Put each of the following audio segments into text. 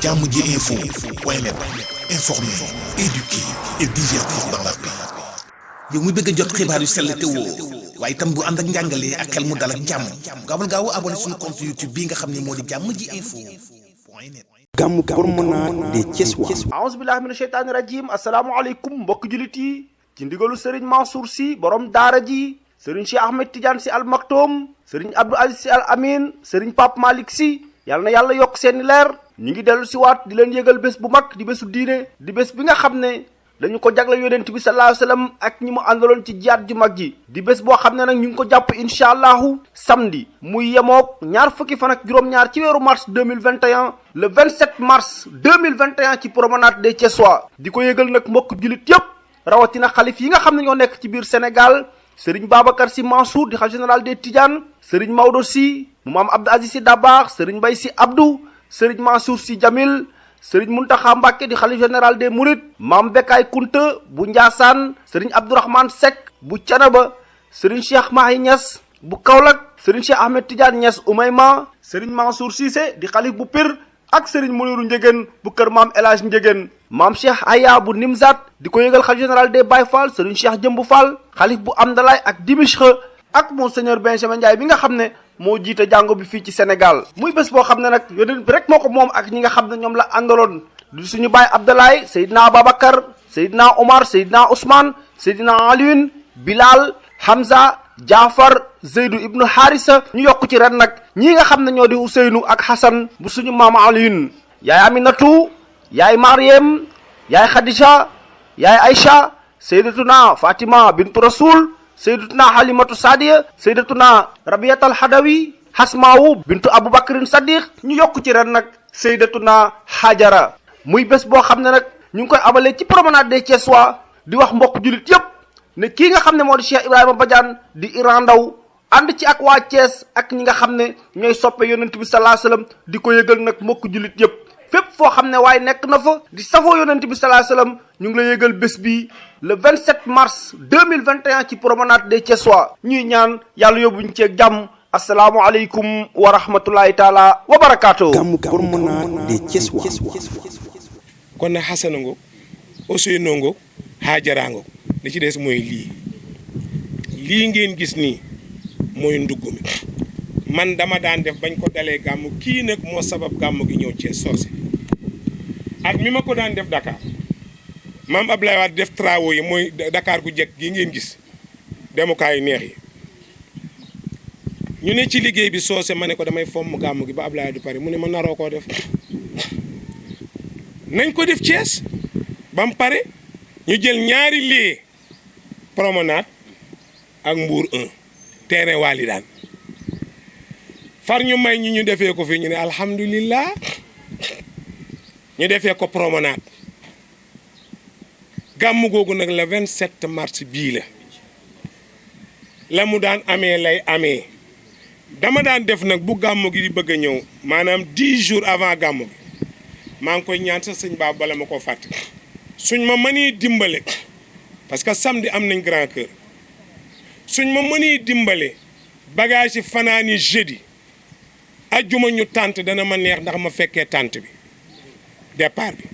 jàmm ji info point net informer, éduquer et divertir dans la paix. yow mi bëgg a jot xibaar yu sell te woo waaye itam bu ànd ak njàngalee ak xel mu dal ak jàmm gaawal gaaw abonné suñu compte YouTube bii nga xam ne moo di jàmm ji info point net. gàmmu promenade des Thiessois. aouzu billahi mina sheytaani rajim asalaamaaleykum mbokk julit yi ci ndigalu Serigne Mansour Sy borom daara ji Serigne Cheikh Ahmed Tidiane Sy Al Maktoum Serigne Abdou Aziz Sy Al Amin Serigne Pape Malick Sy yàlla na yàlla yokk seeni leer ñu ngi dellu si waat di leen yëgal bés bu mag di bésu diine di bés bi nga xam ne dañu ko jagle yonent bi sallallahu alayhi wasallam ak ñi mu àndaloon ci jihaad ju mag ji di bés boo xam ne nag ñu ngi ko jàpp incha allahu samedi muy yemook ñaar fukki fan ak juróom-ñaar ci weeru mars 2021 le 27 mars 2021 ci promenade des Thiessois di ko yëgal nag mbokk julit yépp rawatina xalif yi nga xam ne ñoo nekk ci biir Sénégal Serigne Babacar Sy Mansour di xalifa général des Tidianes Serigne Maodo Sy mu maam Abdou Aziz Sy Dabakh Serigne Mbaye Sy Abdou Serigne Mansour Sy Jamil Serigne Mountakha Mbacké di xalifa général des Mourides maam Bekay Kunta bu Ndiassane Serigne Abdourahmane Seck bu Thiénaba Serigne Cheikh Mahi Niass bu Kaolack Serigne Cheikh Ahmed Tidiane Niass Oumayma Serigne Mansour Cissé di xalif bu Pire ak Serigne Mouniru Ndiéguène bu kër maam El Hadj Ndiéguène maam Cheikh Aya bu Nimzat di ko yëgal xalif général des Baye Fall Serigne Cheikh Jëmbu Fall xalif bu Amdalaay ak Dimishq ak monseigneur Benjamin Ndiaye bi nga xam ne moo jiite jàngo bi fii ci Sénégal muy bés boo xam ne nag yonent bi rek moo ko moom ak ñi nga xam ne ñoom la àndaloon du suñu baay Abdoulaye Seydina Ababacar Seydina Omar Seydina Ousmane Seydina Alioune Bilal Hamza Jaafar Zeydou ibnu Harisa ñu yokk ci ren nag ñii nga xam ne ñoo di Ousseynou ak Hassan bu suñu maama Alioune yaay Aminatu yaay Mariam yaay Khadija yaay Aïcha Seydatuna Fatima bintu Rasoul Seydatuna Halimatu Sadiya Seydatuna Rabiatal Hadawi Hasmaawu bintu Aboubacrin Sadiq ñu yokk ci ren nag Seydatuna Hajara muy bés boo xam ne nag ñu ngi koy amalee ci promenade des Thiessois di wax mbokk julit yépp ne kii nga xam ne moo di Cheikh Ibrahima Badiane di Iran Ndaw ànd ci ak waa Thiès ak ñi nga xam ne ñooy soppe yonent bi sallallahu alayhi wasallam di ko yëgal nag mbokk julit yépp fépp foo xam ne waaye nekk na fa di safoo yonent bi sallallahu alayhi wasallam ñu ngi la yëgal bés bi le 27 mars 2021 ci promenade des Thiessois ñuy ñaan yàlla yóbbuñ ci jàmm asalaamualeykum wa rahmatullahi taala wa barakaatu. gàmmu promenade des Thiessois. kon nag Xasana ngoog Ousseynou ngoog Hajara ngoog li ci des mooy lii ngeen gis nii mooy ndugg mi man dama daan def bañ ko dalee gàmmu kii nag moo sabab gàmmu gi ñëw Thiès soose at mi ma ko daan def Dakar maam Ablaye Wade def travaux yi mooy Dakar gu jekk gi ngeen gis demukaayu neex yi ñu ne ci liggéey bi soose ma ne ko damay fomm gàmmu gi ba Ablaye du pare mu ne ma naroo koo def nañ ko def Thiès ba mu pare ñu jël ñaari lee promenade ak Mbour 1 terrain waali daan far ñu may ñu defee ko fii ñu ne alhamdulillah ñu defee ko promenade gàmmu googu nag le 27 mars bii la mu daan amee lay amee dama daan def nag bu gàmmu gi di bëgg a ñëw maanaam 10 jours avant gàmmu gi maa ngi koy ñaan sa sëñ Ba bala ma ko fàtte suñ ma mënee dimbale parce que samedi am nañ grand cœur suñ ma mënee dimbale bagage yi fanaani jeudi ajjuma ñu tànt dana ma neex ndax ma fekkee tànt bi départ bi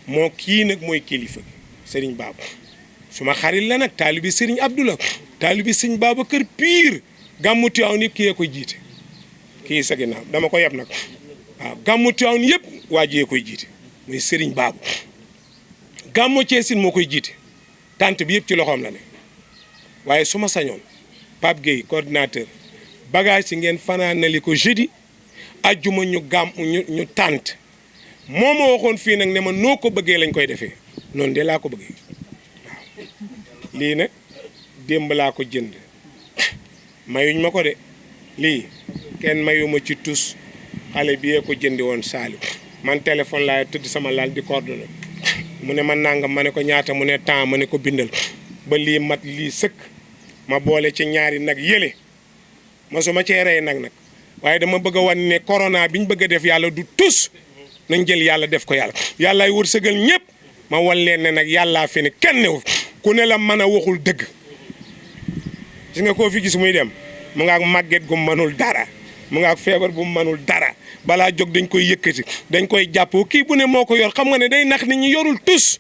moo kii nag mooy kilifa Serigne Baba suma xarit la nag taalibi Serigne Abdoulaye taalibi Serigne Babacar Pire gàmmu Tiwaawan yëpp kii koy jiite kii sa ginnaaw dama ko yeb nag waaw gàmmu Tiwaawan yëpp waa jiyee koy jiite muy Serigne Baba gàmmu Thiès moo koy jiite tànt bi yëpp ci loxoom la ne waaye su ma sañoon Pape Gueye coordinateur bagage yi ngeen fanaanali ko jeudi ajjuma ñu ñu tànt moo ma waxoon fii nag ne ma noo ko bëggee lañ koy defee noonu de laa ko bëggee waaw lii nag démb laa ko jënd mayuñ ma ko de lii kenn mayuma ci tus xale bi yee ko jëndi woon Saliou man téléphone laay tëdd sama lal di coordonné mu ne ma nangam ma ne ko ñaata mu ne temps ma ne ko bindal ba lii mat lii sëkk ma boole ci ñaari nag yële ma su ma cee rey nag waaye dama bëgg a wan ne corona bi ñu bëgg a def yàlla du tus nañ jël yàlla def ko yàlla yàllaay wërsëgal ñëpp ma wan leen ne nag yàllaa fi ne kenn newu ku ne la mën a waxul dëgg gis nga koo fi gis muy dem mu nga ak màgget gu mënul dara mu nga ak feebar bu mu mënul dara balaa jóg dañ koy yëkkati dañ koy jàppoo kii bu ne moo ko yor xam nga ne day nax nit ñi yorul tus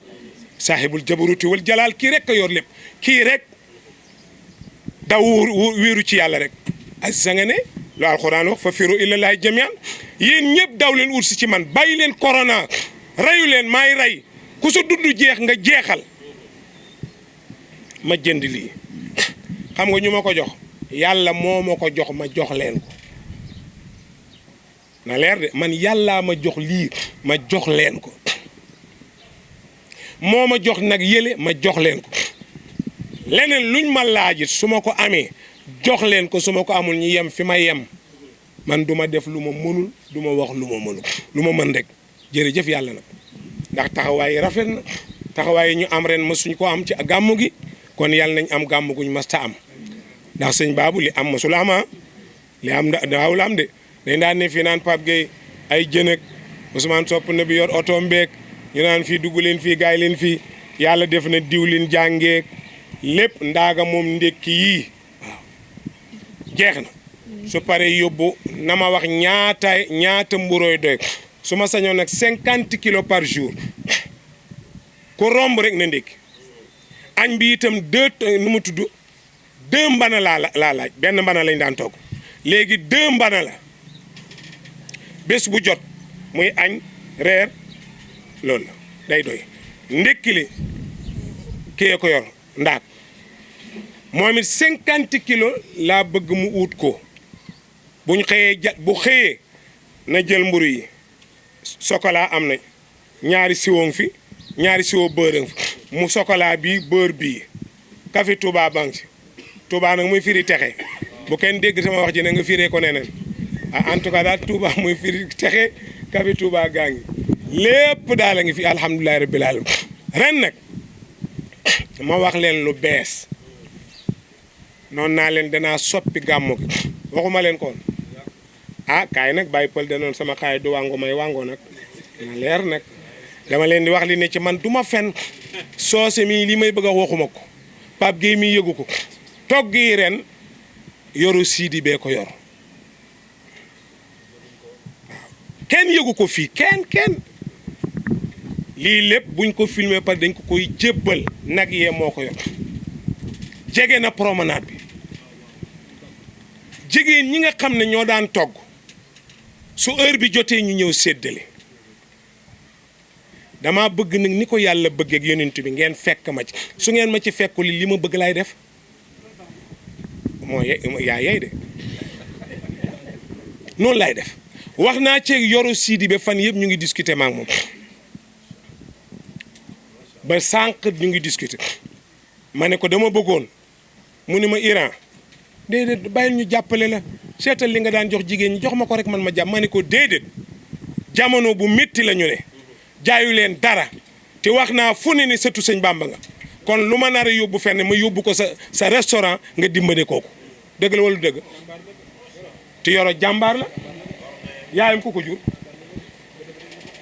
saahibul jabaruti wal jalaal kii rek a yor lépp kii rek daw wéeru ci yàlla rek sa nga ne lu alxuraan wax fa firu ilallahi jamian yéen ñëpp daw leen ursi ci man bàyyi leen corona reyu leen maay rey ku sa dund jeex nga jeexal ma jënd lii xam nga ñu ma ko jox yàlla moo ma ko jox ma jox leen ko na leer de man yàllaa ma jox lii ma jox leen ko moo ma jox nag yële ma jox leen ko leneen luñ ma laajit su ma ko amee jox leen ko su ma ko amul ñu yem fi ma yem man du ma def lu ma mënul du ma wax lu ma mënul lu ma mën rek jërëjëf yàlla nag ndax taxawaay yi rafet na taxawaay yi ñu am ren ma suñ ko am ci gàmmu gi kon yàlla nañ am gàmmu guñ mas ta am ndax sëñ Baabu li am masul ama li am daawul am de dañ daan ne fii naan Pape Gueye ay jën ak Ousmane Sopp na bi yor oto mbeek ñu naan fii dugg leen fii gaay leen fii yàlla def na diwlin jàngeek lépp ndaaga moom ndékki yii waaw jeex na su paree yóbbu na ma wax ñaata mburoy doy su ma sañoon nag 50 kilos par jour ku romb rek na ndékki añ bi itam deux mbana laa laaj benn mbana lañ daan togg léegi 2 mbana la bés bu jot muy añ reer loolu la day doy ndékki li kii ko yor ndaat moom it 50 kilos laa bëgg mu uut ko buñ xëyee bu xëyee na jël mburu yi chocolat am na ñaari siwo fi ñaari siwo beurre fi mu chocolat bii beurre bii café Touba bang si Touba nag muy firi texe bu kenn dégg sama wax ji ne nga firee ko neneen en tout cas daal Touba muy firi texe café Touba gaa ngi lépp daal a ngi fi alhamdulilahi rabbil alamin ren nag ma wax leen lu bees noonu naa leen danaa soppi gàmmu gi waxuma leen koon kaay nag bàyyi pël danoon sama xaay du wàngo may wàngoo nag na leer nag dama leen di wax li ne ci man du ma fen soose mii li may bëgg a waxuma ko Pape Gueye mi yëgu ko togg yi ren yoru siidi bee ko yor waaw kenn yëgu ko fii kenn lii lépp buñ ko filmé par dañ ko koy jébbal nag yee moo ko yor jege na promenade bi jigéen ñi nga xam ne ñoo daan togg su heure bi jotee ñu ñëw séddale dama bëgg nag ni ko yàlla bëgg ak yonent bi ngeen fekk ma ci su ngeen ma ci fekkul li ma bëgg laay def moo yaa yey de noonu laay def wax naa ceeg yoru siidi ba fan yëpp ñu ngi discuter maak moom ba sànq ñu ngi discuter ma ne ko dama bëggoon mu ni ma Iran déedéet bàyyil ñu jàppale la seetal li nga daan jox jigéen ñi jox ma ko rek man ma jàpp ma ne ko déedéet jamono bu métti la ñu ne jaayu leen dara te wax naa fu ne ni sëtu sëñ Bàmba nga kon lu ma nar a yóbbu fenn ma yóbbu ko sa restaurant nga dimbale kooku dëgg la wala dëgg te yoro jàmbaar la yaayam ku ko jur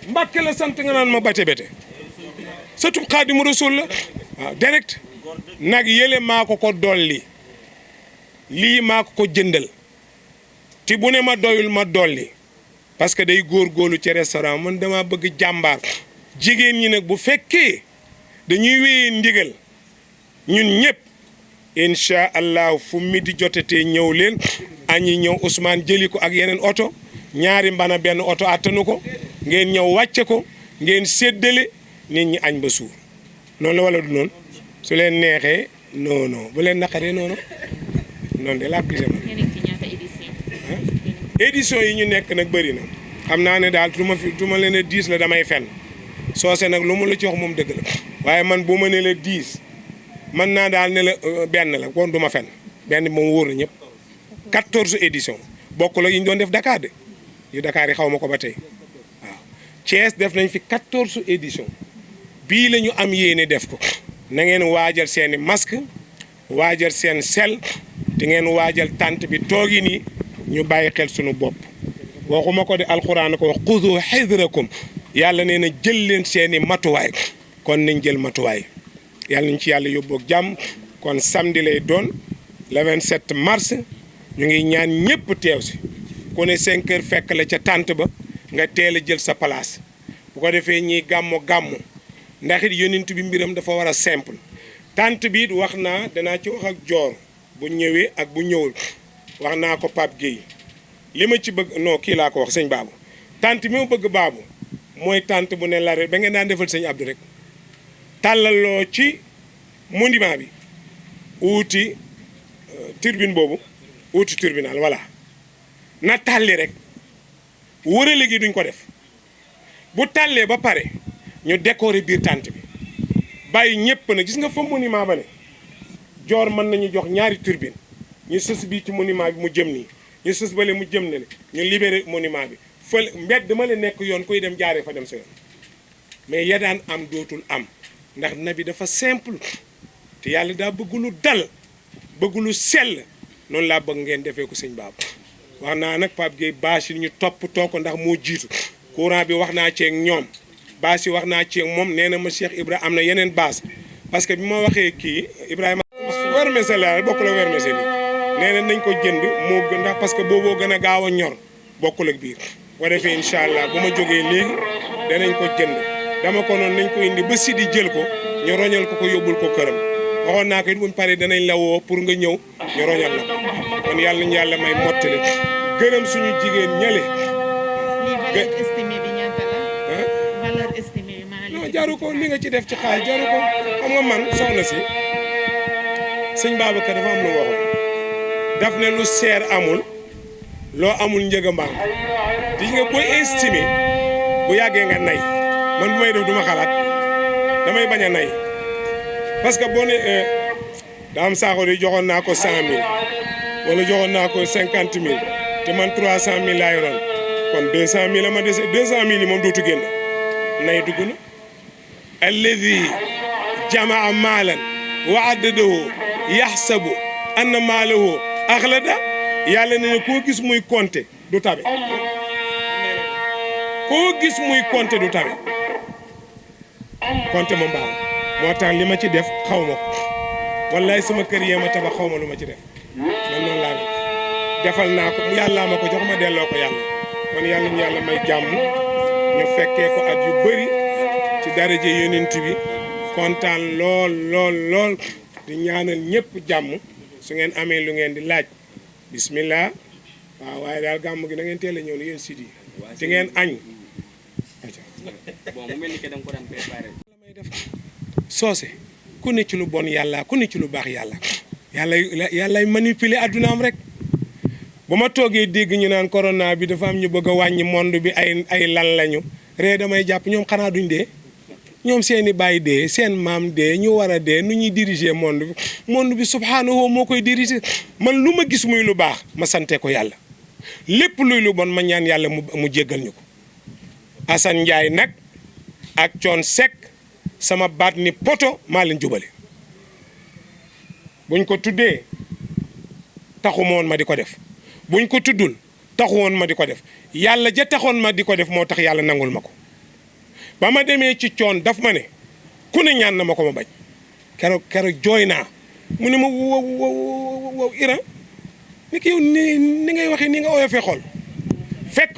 Mbàkke la sant nga naan ma bate sëtu Xaadimu Rasuul la waaw direct nag yële maa ko dolli lii maa ko jëndal te bu ne ma doyul ma dolli parce que day góorgóorlu ci restaurant man dama bëgg jàmbaar jigéen ñi nag bu fekkee dañuy wéyee ndigal ñun ñëpp incha allah fu midi jotatee ñëw leen añi ñëw Ousmane jëli ko ak yeneen oto ñaari mbana benn oto attanu ko ngeen ñëw wàcce ko ngeen séddale nit ñi añ ba suur noonu la wala du noonu su leen neexee non bu leen naqaree noonu de la prise édition yi ñu nekk nag bëri na xam naa ne daal du ma leen a 10 la damay fen soose nag lu mu la ci wax moom dëgg la waaye man bu ma ne la 10 mën naa daal ne la benn la kon du ma fen benn moom wóor na ñëpp 14 édition bokk la yi ñu doon def Dakar de yu Dakar yi xaw ma ko ba tey waaw Thiès def nañ fi 14 édition bii la ñu am yéene def ko na ngeen waajal seeni masque waajal seen sel di ngeen waajal tànt bi toogi nii ñu bàyyi xel sunu bopp waxuma ko de alxuraan ko wax xudu xidrakum yàlla nee na jël leen seeni matuwaay kon nañ jël matuwaay yàlla nañ ci yàlla yóbbu ak jàmm kon samedi lay doon le 27 mars ñu ngi ñaan ñëpp teew si ku ne 5 heures fekk la ca tànt ba nga teel a jël sa place bu ko defee ñiy gàmmo ndax it yonent bi mbiram dafa war a simple tànt bi it wax naa danaa ci wax ak joor bu ñëwee ak bu ñëwul wax naa ko Pape Gueye li ma ci bëgg non kii laa ko wax sëñ Baabu tànt bi ma bëgg Baabu mooy tànt bu ne la rek ba ngeen daan defal sëñ Abdou rek tàllaloo ci monument bi uuti turbine boobu uuti turbinal voilà na tàlli rek wërale gi duñ ko def bu tàllee ba pare ñu décorer biir tànt bi bàyyi ñëpp na gis nga fa monument ba ne joor mën nañu jox ñaari turbine ñu sës bii ci monument bi mu jëm nii ñu sës bale mu jëm ne ñu libéré monument bi fële mbedd ma la nekk yoon kuy dem jaaree fa dem sa yoon mais ya daan am dootul am ndax nabi dafa simple te yàlla daa bëgg lu dal bëgg lu sell noonu laa bëgg ngeen defee ko sëñ Baabu wax naa nag Pape Gueye bâche yi ñu toppatoo ko ndax moo jiitu courant bi wax naa ceeg ñoom bâche yi wax naa ceeg moom nee na ma Cheikh Ibra am na yeneen bâche parce que bi ma waxee kii Ibrahima wermese la bokkul ak wermese bi nee na nañ ko jënd moo gën ndax parce que booboo gën a gaaw a ñor bokkul ak biir boo defee incha allah bu ma jógee léegi danañ ko jënd dama ko noonu nañ ko indi ba si di jël ko ñu roñal ko yóbbul ko këram waxoon naa ko it buñ paree danañ la woo pour nga ñëw ñu roñal la ko kon yàlla ñu yàlla may mottali gërëm suñu jigéen ñale. valeur estimée bi ñaata la. valeur estimée bi non jaru ko li nga ci def ci xaalis jaru ko xam nga man soxna si sëñ Babacar dafa am lu waxoon daf ne lu seer amul loo amul njëg a mbaam di nga booy estimé bu yàggee nga nay man bu may def duma xalaat damay bañ a nay parce que boo ne daa am saako di joxoon naa ko 100 000 wala joxoon naa ko 50 000 te man 300 000 laa yoroon kon 200 000 la ma dese 200 000 yi moom dootu génn nay dugg na alladi jamaa maalan wa addadahu yaxsabu anna maalahu axlada yàlla ne koo gis muy compter du tabe koo gis muy compter du tabe compter moom baax moo tax li ma ci def xaw ma ko wallaay sama kër yee ma tabax xaw ma lu ma ci def man noonu laa defal naa ko yàllaa ma ko jox ma delloo ko yàlla kon yàlla ñu yàlla may jàmm ñu fekkee ko at yu bëri ci daraje yonent bi kontaan lool di ñaanal ñëpp jàmm su ngeen amee lu ngeen di laaj bismillah waaw waaye daal gàmm gi da ngeen teel a ñëw ni yéen sidi di ngeen añ bon mu mel ni que da nga ko daan préparé. la may def soose ku ne ci lu bon yàlla ku ne ci lu baax yàllay manipuler addunaam rek bu ma toogee dégg ñu naan corona bi dafa am ñu bëgg a wàññi monde bi ay lan lañu ree damay jàpp ñoom xanaa duñ dee ñoom seeni baay dee seen maam dee ñu war a dee nu ñuy diriger monde bi subhanahu moo koy diriger man lu ma gis muy lu baax ma sante ko yàlla lépp luy lu bon ma ñaan yàlla mu jéggal ñu ko Assane Ndiaye nag ak Thione Seck sama baat ni poto maa leen jubale buñ ko tuddee taxuma woon ma di ko def buñ ko tuddul taxu woon ma di ko def yàlla ja taxoon ma di ko def moo tax yàlla nangul ma ko ba ma demee ci Thione daf ma ne ku ne ñaan na ma ko ma bañ keroog jooy naa mu ne ma wow Iran ni ki yow ni ngay waxee ni nga oyofee xol fekk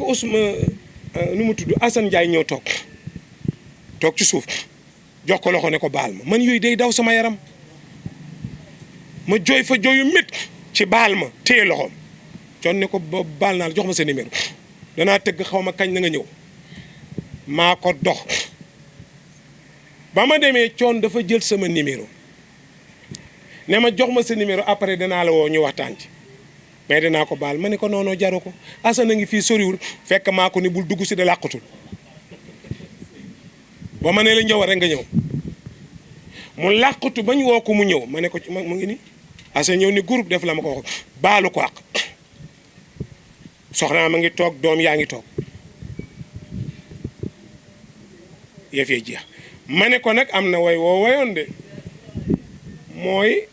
nu mu tudd Assane Ndiaye ñëw toog ci suuf jox ko loxo ne ko baal ma man yooyu day daw sama yaram ma jooy fa jooyu mét ci baal ma téye loxoom Thione ne ko baal naa la jox ma sa numéro danaa tëgg xaw ma kañ na nga ñëw maa ko dox ba ma demee Thione dafa jël sama numéro ne ma jox ma sa numéro après danaa la woo ñu waxtaan ci mais danaa ko baal ma ne ko noonu jaru ko Assane a ngi fii soriwul fekk maa ko ni bul dugg si da làqutul ba ma ne la ñëw rek nga ñëw mu làqutu bañ woo ko mu ñëw ma ne ko mu ngi ni Assane ñëw ni groupe def la ma ko wax baalu ko àq soxnaa ma ngi toog doom yaa ngi toog yëf yee jeex ma ne ko nag am na way woo wayoon de mooy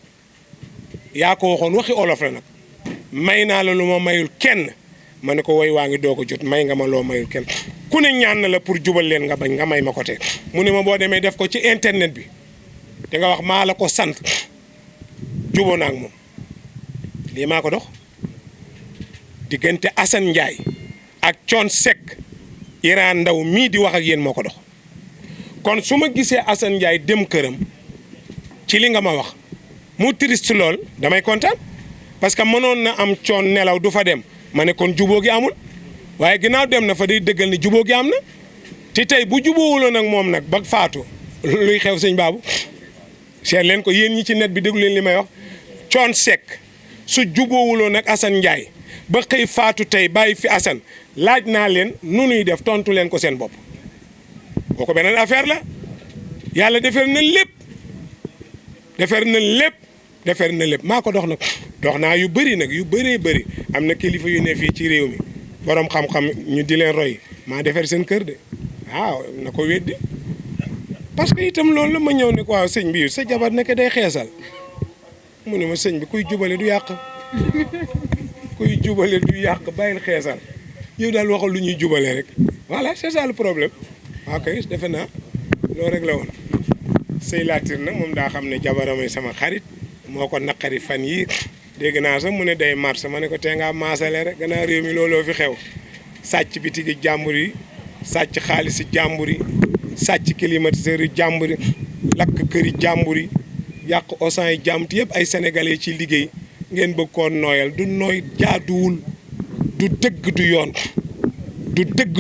yaa ko waxoon waxi olof la nag may naa la lu ma mayul kenn ma ne ko way waa ngi doog a jot may nga ma loo mayul kenn ku ne ñaan na la pour jubal leen nga bañ nga may ma ko te mu ne ma boo demee def ko ci internet bi te nga wax maa la ko sant juboo naa ak moom lii maa ko dox diggante Assane Ndiaye ak Thione Seck Iran Ndaw mii di wax ak yéen moo ko dox kon su ma gisee Assane Ndiaye dem këram ci li nga ma wax mu triste lool damay kontaan parce que mënoon na am Thione nelaw du fa dem ma ne kon jubóo gi amul waaye ginnaaw dem na fa day dëggal ni jubóo gi am na te tey bu jubóowuloon ak moom nag ba faatu luy xew sëñ Babou seet leen ko yéen ñi ci net bi déglu leen li may wax Thione Seck su jubóowuloon ak Assane Ndiaye ba xëy faatu tey bàyyi fi Assane laaj naa leen nu nuy def tontu leen ko seen bopp kooku beneen affaire la yàlla defar na lépp defar na lépp maa ko dox nag dox naa yu bëri nag yu bëree bëri am na kilifa yu ne fii ci réew mi borom xam-xam ñu di leen roy maa defar seen kër de waaw na ko weddi parce que itam loolu la ma ñëw ne ko waaw sëñ bi sa jabar nekk day xeesal mu ne ma sëñ bi kuy jubale du yàq bàyyil xeesal yow daal waxal lu ñuy jubale rek voilà c'est ça le problème ok defe naa loolu rek la woon sëy laatir nag moom daa xam ne jabaramay sama xarit moo ko naqari fan yi dégg naa sax mu ne day mars ma ne ko tee ngaa maasale rek gannaaw réew mi looloo fi xew sàcc bitigi jàmbur yi sàcc xaalisi jàmbur yi sàcc climatiseur yi jàmbur yi lakk këri jàmbur yi yàq osan yi jàmbur yëpp ay sénégalais ci liggéey ngeen bëgg koo nooyal du nooy jaaduwul du dëgg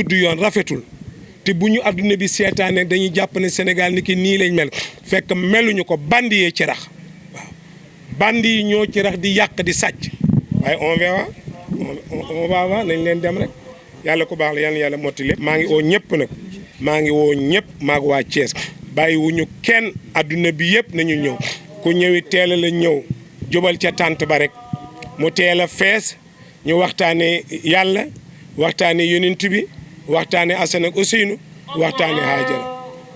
du yoon rafetul te bu ñu adduna bi seetaane dañuy jàpp ne Sénégal ni ki nii lañ mel fekk meluñu ko bandi yee ci rax waaw bandi yi ñoo ci rax di yàq di sàcc waaye on va nañ leen dem rek yàlla ko baax la yàlla motti lépp maa ngi woo ñëpp nag maag waa Thiès bàyyi wuñu kenn adduna bi yëpp nañu ñëw ku ñëwi teel a la ñëw jubal ca tànt ba rek mu teel a fees ñu waxtaane yàlla waxtaane yonent bi waxtaane Assane ak Ousseynou waxtaane Haajara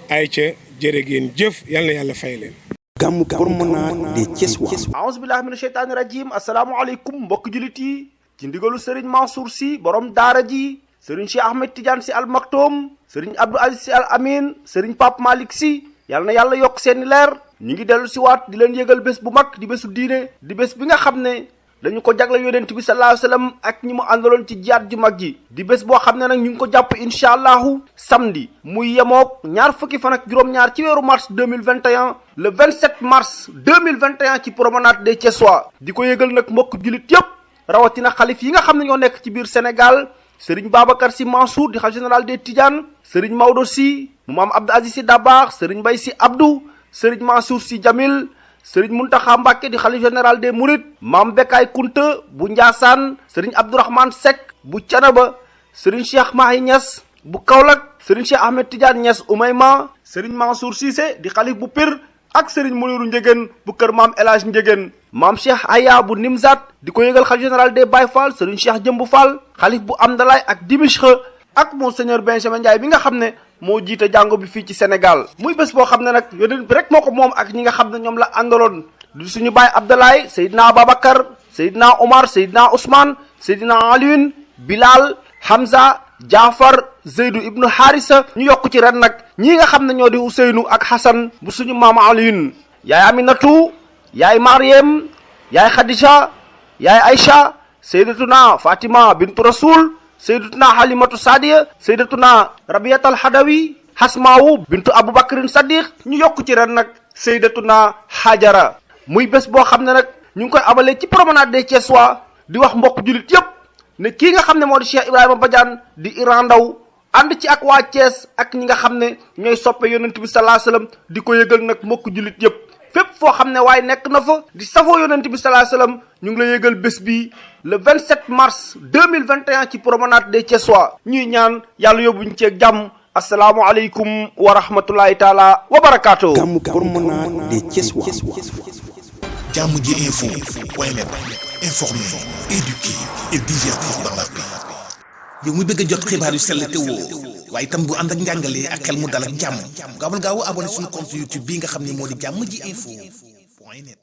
ay ca jërë ngeen jëf yal na yàlla fay leen gàmmu promenade des Thiessois. aouzu billahi mina sheytaani rajim asalaamualeykum mbokk julit yi ci ndigalu Serigne Mansour Sy borom daara ji Serigne Cheikh Ahmed Tidiane Sy Al Maktoum Serigne Abdou Aziz Sy Al Amin Serigne Pape Malick Sy yal na yàlla yokk seeni leer ñu ngi dellu si waat di leen yëgal bés bu mag di bésu diine di bés bi nga xam ne dañu ko jagle yonent bi sallallahu alayhi wasallam ak ñi mu àndaloon ci jiyaat ju mag ji di bés boo xam ne nag ñu ngi ko jàpp incha allahu samedi muy yemook ñaar fukki fan ak juróom-ñaar ci weeru mars 2021 le 27 mars 2021 ci promenade des Thiessois di ko yëgal nag mbokk julit yépp rawatina xalif yi nga xam ne ñoo nekk ci biir Sénégal Serigne Babacar Sy Mansour di xalif général des Tidianes Serigne Maodo Sy mu maam Abdou Aziz Sy Dabakh Serigne Mbaye Sy Abdou Serigne Mansour Sy Jamil Serigne Mountakha Mbacké di xalif général des Mourides maam Bekay Kunta bu Ndiassane Serigne Abdourahmane Seck bu Thiénaba Serigne Cheikh Mahi Niass bu Kaolack Serigne Cheikh Ahmed Tidiane Niass Oumayma Serigne Mansour Cissé di xalif bu Pire ak Serigne Mouniru Ndiéguène bu kër maam El Hadj Ndiéguène maam Cheikh Aya bu Nimzat di ko yëgal xalif général des Baye Fall Serigne Cheikh Jëmbu Fall xalif bu Amdalaay ak Dimishq ak Monseigneur Benjamin Ndiaye bi nga xam ne moo jiite jàngo bi fii ci Sénégal muy bés boo xam ne nag yonent bi rek moo ko moom ak ñi nga xam ne ñoom la àndaloon di suñu baay Abdalaay Seydina Ababacar Seydina Omar Seydina Ousmane Seydina Alioune Bilal Hamza Jaafar Zeydu ibnu Harisa ñu yokk ci ren nag ñii nga xam ne ñoo di Ousseynou ak Hassan bu suñu maama Alioune yaay Aminatu yaay Mariem yaay Khadija yaay Aïcha Seydatuna Fatima bintu Rasoul Seydatuna Halimatu Sadiya Seydatuna Rabiyatal Hadawi Hasmaawu bintu Aboubacrin Sadiq ñu yokk ci ren nag Seydatuna Hajara muy bés boo xam ne nag ñu ngi koy amalee ci promenade des Thiessois di wax mbokk julit yépp ne kii nga xam ne moo di Cheikh Ibrahima Badiane di Iran Ndaw ànd ci ak waa Thiès ak ñi nga xam ne ñooy soppe yonent bi sallallahu alayhi wasallam di ko yëgal nag mbokk julit yépp fépp foo xam ne waaye nekk na fa di safoo yonent bi sallallahu alayhi wasallam ñu ngi la yëgal bés bi le 27 mars 2021 ci promenade des Thiessois ñuy ñaan yàlla yóbbuñ ceeg jàmm asalaamualeykum wa rahmatullahi taala wa barakaatu. gàmmu promenade des Thiessois. jàmm ji info point net informer, éduquer et divertir dans la paix. yow mi bëgg a jot xibaar yu sell te woo waaye itam bu ànd ak njàngalee ak xel mu dal ak jàmm gaawal gaaw abonné suñu compte YouTube bii nga xam ne moo di jàmm ji info point net